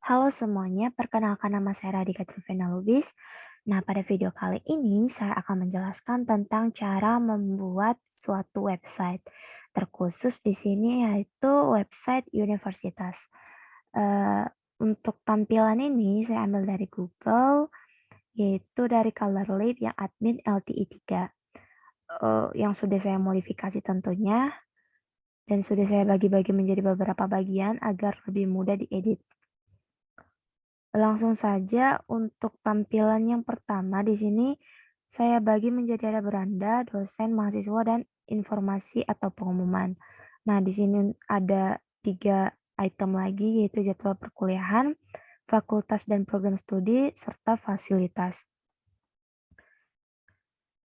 Halo semuanya, perkenalkan nama saya Radika Trivena Lubis. Nah, pada video kali ini saya akan menjelaskan tentang cara membuat suatu website. Terkhusus di sini yaitu website universitas. Eh, untuk tampilan ini saya ambil dari Google, yaitu dari Colorlib yang admin LTI 3. Yang sudah saya modifikasi tentunya, dan sudah saya bagi-bagi menjadi beberapa bagian agar lebih mudah diedit. Langsung saja untuk tampilan yang pertama di sini saya bagi menjadi ada beranda, dosen, mahasiswa, dan informasi atau pengumuman. Nah, di sini ada 3 item lagi yaitu jadwal perkuliahan, fakultas dan program studi, serta fasilitas.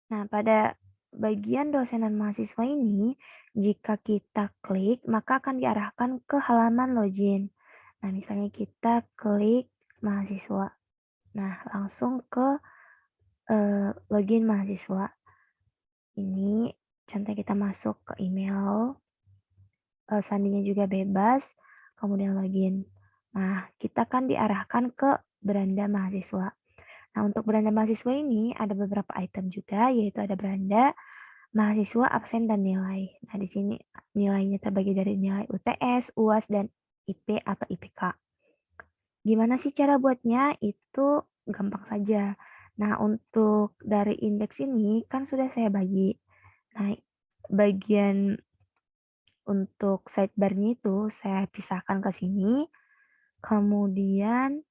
Nah, pada bagian dosen dan mahasiswa ini, jika kita klik, maka akan diarahkan ke halaman login. Nah, misalnya kita klik mahasiswa. Nah, langsung ke login mahasiswa. Ini contohnya kita masuk ke email, sandinya juga bebas, kemudian login. Nah, kita kan diarahkan ke beranda mahasiswa. Nah, untuk beranda mahasiswa ini ada beberapa item juga, yaitu ada beranda, mahasiswa, absen, dan nilai. Nah, di sini nilainya terbagi dari nilai UTS, UAS, dan IP atau IPK. Gimana sih cara buatnya? Itu gampang saja. Nah, untuk dari indeks ini kan sudah saya bagi. Nah, bagian untuk sidebar-nya itu saya pisahkan ke sini. Kemudian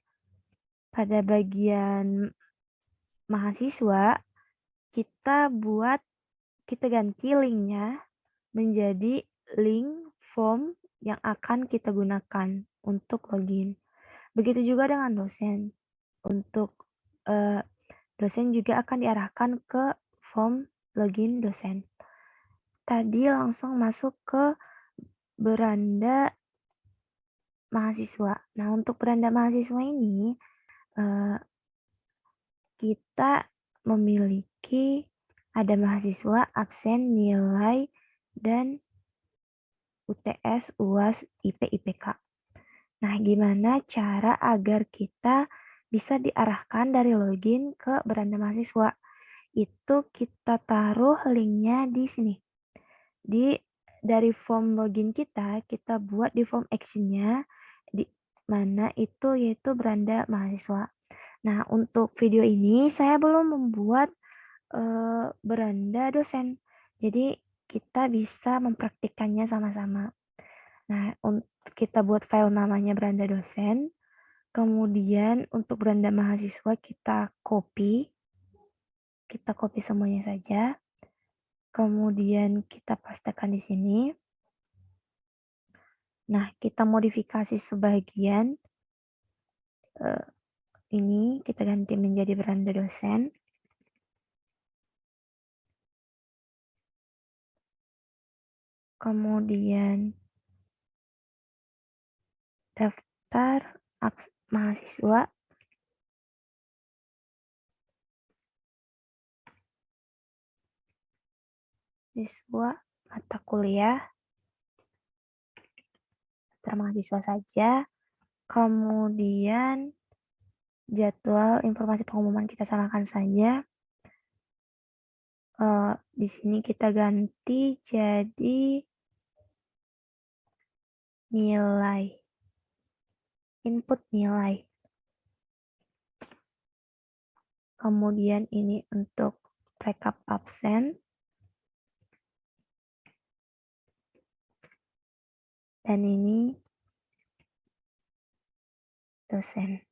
pada bagian mahasiswa, kita ganti linknya menjadi link form yang akan kita gunakan untuk login. Begitu juga dengan dosen. Untuk eh, dosen juga akan diarahkan ke form login dosen. Tadi langsung masuk ke beranda mahasiswa. Nah, untuk beranda mahasiswa ini eh, kita memiliki ada mahasiswa, absen, nilai, dan UTS, UAS, IP, IPK. Nah, gimana cara agar kita bisa diarahkan dari login ke beranda mahasiswa? Itu kita taruh linknya di sini. Dari form login kita buat di form action-nya, di mana itu yaitu beranda mahasiswa. Nah, untuk video ini saya belum membuat beranda dosen. Jadi kita bisa mempraktikkannya sama-sama. Nah, untuk kita buat file namanya beranda dosen. Kemudian untuk beranda mahasiswa kita copy semuanya saja. Kemudian kita pastekan di sini. Nah, kita modifikasi sebagian. Ini kita ganti menjadi beranda dosen. Kemudian daftar mahasiswa. Siswa mata kuliah. Daftar mahasiswa saja. Kemudian jadwal informasi pengumuman kita samakan saja. Di sini kita ganti jadi nilai. Input nilai. Kemudian ini untuk rekap absen. Dan ini dosen.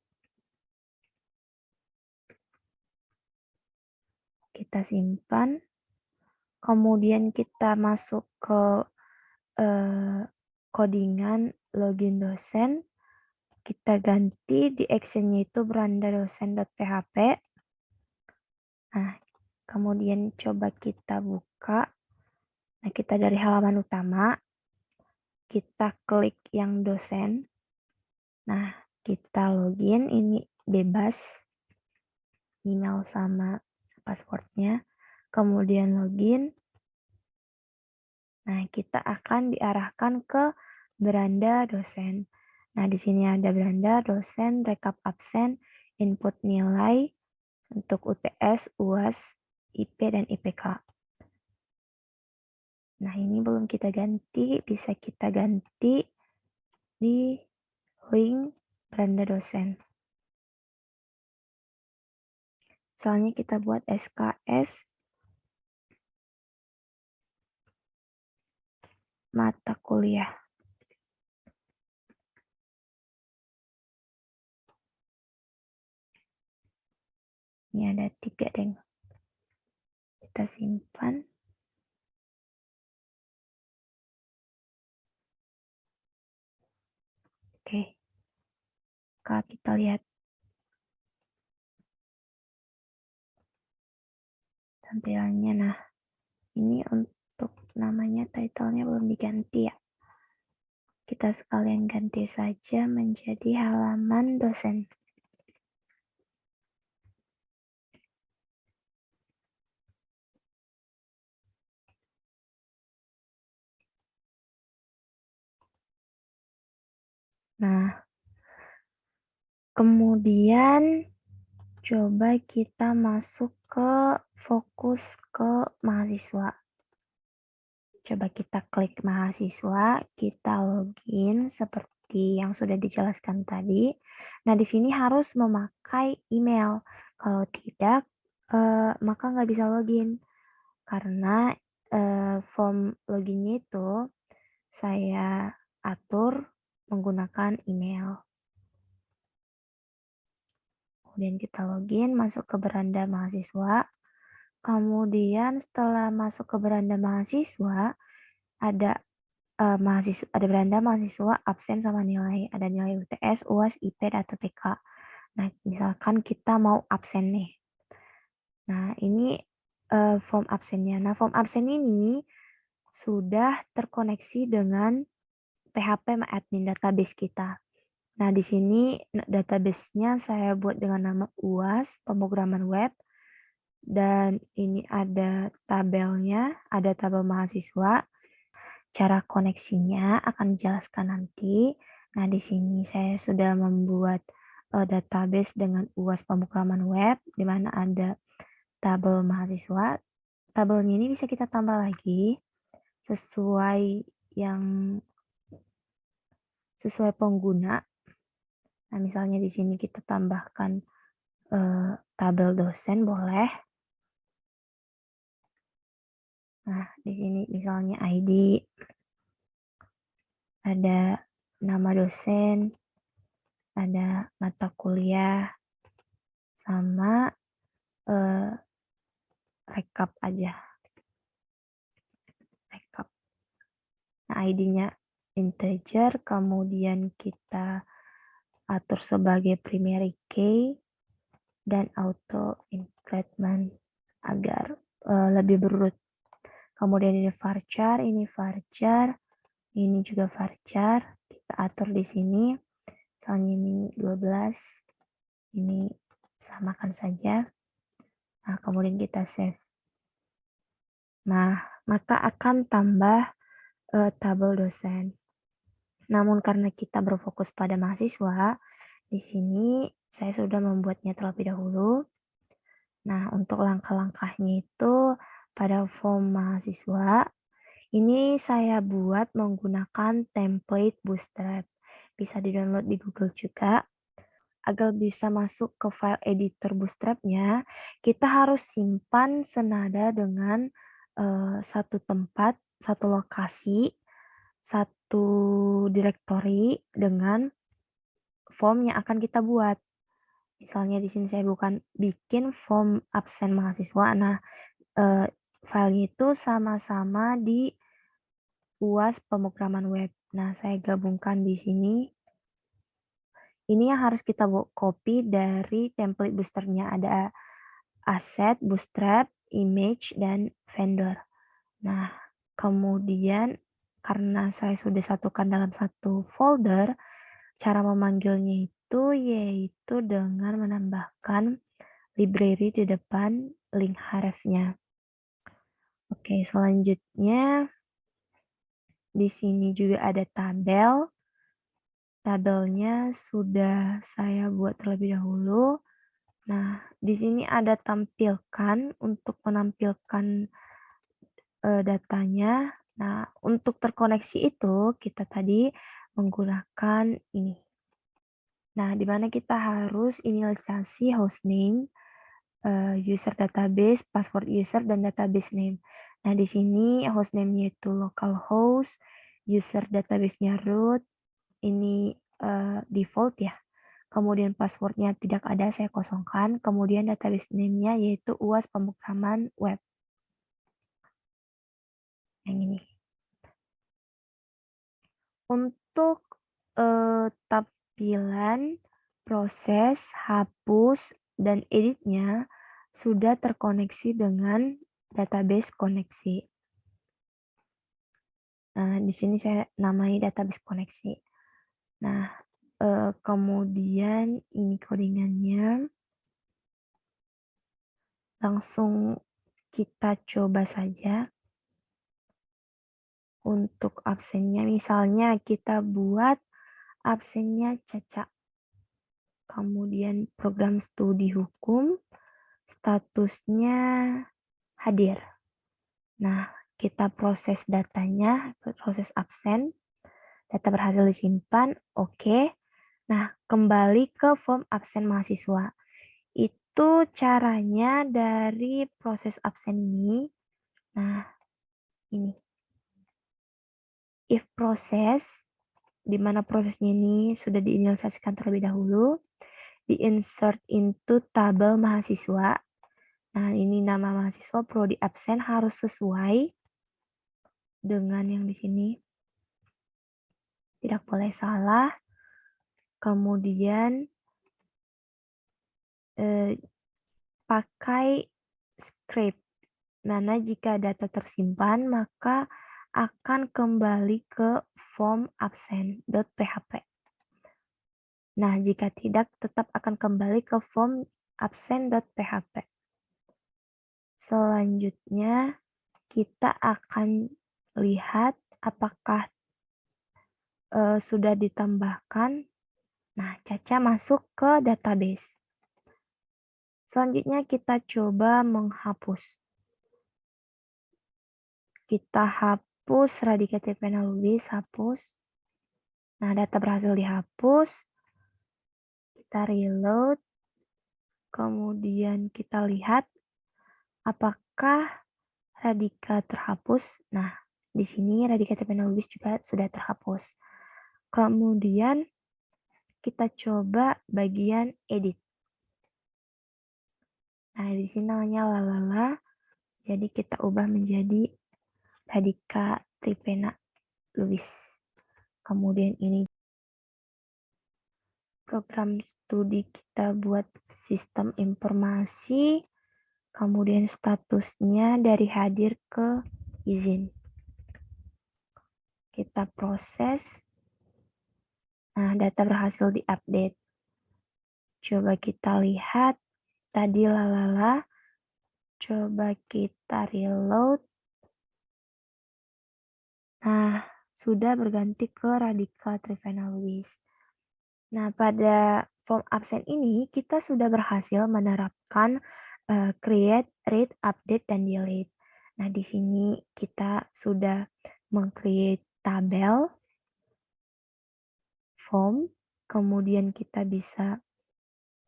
Kita simpan. Kemudian kita masuk ke codingan login dosen. Kita ganti di actionnya itu beranda dosen.php. Nah, kemudian coba kita buka. Nah, kita dari halaman utama. Kita klik yang dosen. Nah, kita login. Ini bebas. Email sama passwordnya. Kemudian login. Nah, kita akan diarahkan ke beranda dosen. Nah, di sini ada beranda, dosen, rekap absen, input nilai untuk UTS, UAS, IP, dan IPK. Nah, ini belum kita ganti, bisa kita ganti di link beranda dosen. Misalnya kita buat SKS mata kuliah. Ini ada 3, deng. Kita simpan. Oke. Kalau kita lihat tampilannya, nah ini untuk namanya title-nya belum diganti ya. Kita sekalian ganti saja menjadi halaman dosen. Nah, kemudian coba kita masuk ke fokus ke mahasiswa. Coba kita klik mahasiswa, kita login seperti yang sudah dijelaskan tadi. Nah, di sini harus memakai email. Kalau tidak, maka nggak bisa login. Karena form loginnya itu saya atur menggunakan email. Kemudian kita login, masuk ke beranda mahasiswa. Kemudian setelah masuk ke beranda mahasiswa, ada ada beranda mahasiswa absen sama nilai. Ada nilai UTS, UAS, IP, dan TPK. Nah, misalkan kita mau absen nih. Nah, ini form absennya. Nah, form absen ini sudah terkoneksi dengan PHP admin database kita. Nah, di sini database-nya saya buat dengan nama UAS, pemrograman web, dan ini ada tabelnya, ada tabel mahasiswa. Cara koneksinya akan dijelaskan nanti. Nah, di sini saya sudah membuat database dengan UAS pemrograman web, di mana ada tabel mahasiswa. Tabelnya ini bisa kita tambah lagi sesuai sesuai pengguna. Nah, misalnya di sini kita tambahkan tabel dosen boleh. Nah, di sini misalnya ID, ada nama dosen, ada mata kuliah, sama rekap aja. Rekap. Nah, ID-nya integer, kemudian kita atur sebagai primary key dan auto increment agar lebih berurut. Kemudian ini varchar, ini juga varchar. Kita atur di sini. Misalnya ini 12, ini samakan saja. Nah, kemudian kita save. Nah, maka akan tambah tabel dosen. Namun karena kita berfokus pada mahasiswa, di sini saya sudah membuatnya terlebih dahulu. Nah, untuk langkah-langkahnya itu pada form mahasiswa, ini saya buat menggunakan template Bootstrap. Bisa di-download di Google juga. Agar bisa masuk ke file editor Bootstrap-nya, kita harus simpan senada dengan satu tempat, satu lokasi, satu directory dengan form yang akan kita buat. Misalnya di sini saya bikin form absen mahasiswa. Nah, filenya itu sama-sama di UAS pemrograman web. Nah, saya gabungkan di sini. Ini yang harus kita copy dari template boosternya. Ada asset, bootstrap, image, dan vendor. Nah, kemudian karena saya sudah satukan dalam satu folder, cara memanggilnya itu yaitu dengan menambahkan library di depan link href-nya. Oke, selanjutnya di sini juga ada tabel. tabelnya sudah saya buat terlebih dahulu. Nah, di sini ada tampilkan untuk menampilkan datanya. Nah, untuk terkoneksi itu kita tadi menggunakan ini. Nah, di mana kita harus inisialisasi hostname, user database, password user, dan database name. Nah, di sini hostname-nya itu localhost, user database-nya root, ini default ya. Kemudian passwordnya tidak ada, saya kosongkan. Kemudian database name-nya yaitu UAS pemrograman web. Yang ini. Untuk tampilan, proses, hapus, dan editnya sudah terkoneksi dengan database koneksi. Nah, di sini saya namai database koneksi. Nah, kemudian ini codingannya. Langsung kita coba saja. Untuk absennya, misalnya kita buat absennya Caca. Kemudian program studi hukum, statusnya hadir. Nah, kita proses datanya, proses absen, data berhasil disimpan, oke. Nah, kembali ke form absen mahasiswa. Itu caranya dari proses absen ini. Nah, ini. If proses, di mana prosesnya ini sudah diinisialisasikan terlebih dahulu, di-insert into tabel mahasiswa. Nah, ini nama mahasiswa, prodi absen harus sesuai dengan yang di sini. Tidak boleh salah. Kemudian pakai script. Mana jika data tersimpan, maka akan kembali ke form absen.php. Nah, jika tidak, tetap akan kembali ke form absen.php. Selanjutnya, kita akan lihat apakah sudah ditambahkan. Nah, Caca masuk ke database. Selanjutnya, kita coba menghapus. Kita hapus Radhika Tripena Lubis, hapus. Nah, data berhasil dihapus. Kita reload. Kemudian kita lihat apakah Radhika terhapus. Nah, di sini Radhika Tripena Lubis juga sudah terhapus. Kemudian kita coba bagian edit. Nah, di sini namanya lalala. Jadi kita ubah menjadi Radhika Tripena Lubis. Kemudian ini program studi kita buat sistem informasi. Kemudian statusnya dari hadir ke izin. Kita proses. Nah, data berhasil diupdate. Coba kita lihat. Tadi lalala. Coba kita reload. Nah, sudah berganti ke Radhika Trivena Lubis. Nah, pada form absen ini kita sudah berhasil menerapkan create, read, update, dan delete. Nah, di sini kita sudah meng-create tabel, form, kemudian kita bisa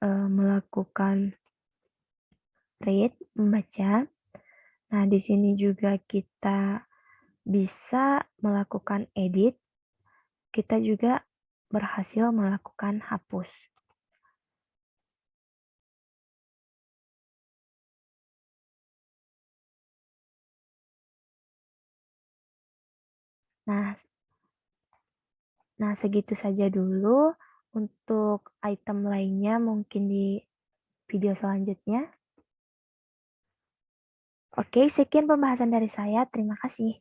melakukan read, membaca. Nah, di sini juga kita bisa melakukan edit, kita juga berhasil melakukan hapus. Nah, segitu saja dulu. Untuk item lainnya mungkin di video selanjutnya. Oke, sekian pembahasan dari saya. Terima kasih.